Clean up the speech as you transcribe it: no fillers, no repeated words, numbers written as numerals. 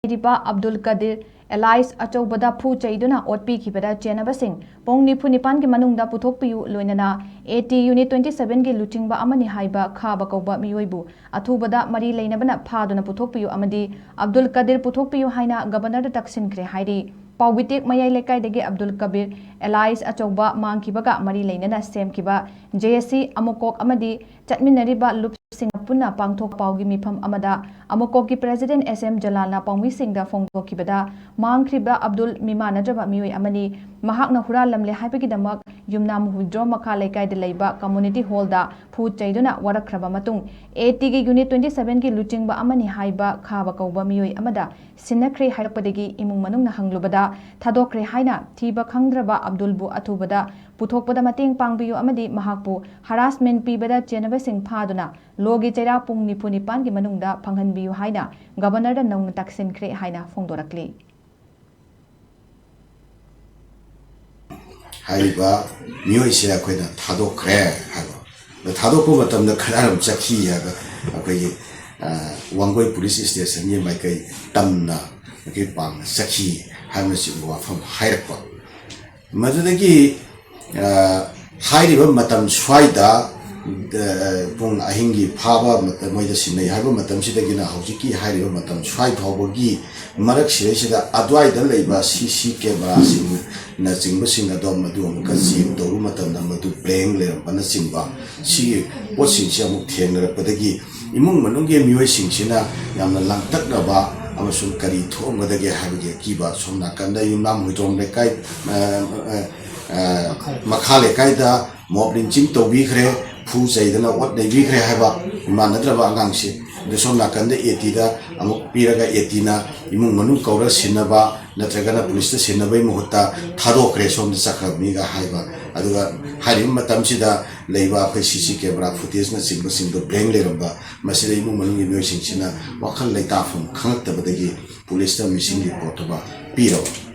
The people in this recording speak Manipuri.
Abdul Qadir Elias Achobada Pu Chaiduna Otpi Kibada Chenabasing Pong Nipunipan Manungda Putopiu Loinana AT Unit 27 Gi Luchingba Amani Haiba Khaba Koba Miyoibu Atubada Mari Lainabana Paduna Putopiu Amadi Abdul Qadir Putopiu Haina Governor Taksin Kre Haidi Pawitik Mayai Lekai Dege Abdul Kabir Elias Achoba Mankibaga Mari Lainana Sem Kiba JSC Amokok Amadi Chatminariba Lup Singapuna Pangtok Paugi Mipam Amada Amokoki President SM Jalana Pangwi Singda Fongko Kibada Mangkriba Abdul Mimana Jaba Miwi Amani Mahakna Hura Lamle Hypekidamak Yumnam Hudro Makale Kai de Laiba Community Hall da Pu Chaiduna Warakraba Matung AT Gi Unit 27 Gi Luchingba Amani Haiba Khaba Kauba Miwi Amada Sinakre Haipadegi Imung Manung Hanglubada Thadokre Haina Tiba Khangdraba Abdul Bu Atubada Puthokpada Mating Pangbiyu Amadi Mahakpu Harassment Pibada Chenaba Sing Paduna Logi Chera Pung Nipunipan Gi Manungda Panghanbiyu Haina Governor da Nong Taksin Kre Haina Fongdorakli Haiba Muisia Quena Tado Cre the Tadoko Matam the Karam Chaki Wangway Police Station near my Tamna Pang Saki Hamasimua from Hairpa Madagi Hairiba Matam Swaida Pung Ahingi Paba Moida Sina Haba Matam Sidagina Hojiki Hairiba Matam Swai Hobogi Marak Shirishida Adwai the Labor CC camera Nazing Machine Adom Madum Kazim Dorumatam Namatu playing Lam Panasimba she watching Shamuk Tianga Padagi Imung Manungi Muising China Yamna Lantakaba Amasun Kari Tom Madagi Havige Kiba Somna Kanda Yunam Hudom Lekai Makale Kaida Moblin Ching to Vigre Pu Zaidana what they Vigre Hava Manadrava Gangshi the Somna Kanda Etida Amuk Piraga Etina Imung Manu Kaura Sinaba Natragana Police Sinabe Muhuta Tado Creson the Sakramiga Haiba Aduga Harim Matamsida Leva CC camera footage na sing the brain leramba Masida Imu Manu University China Wakal Leta from Kantabadagi Police missing report about Piro.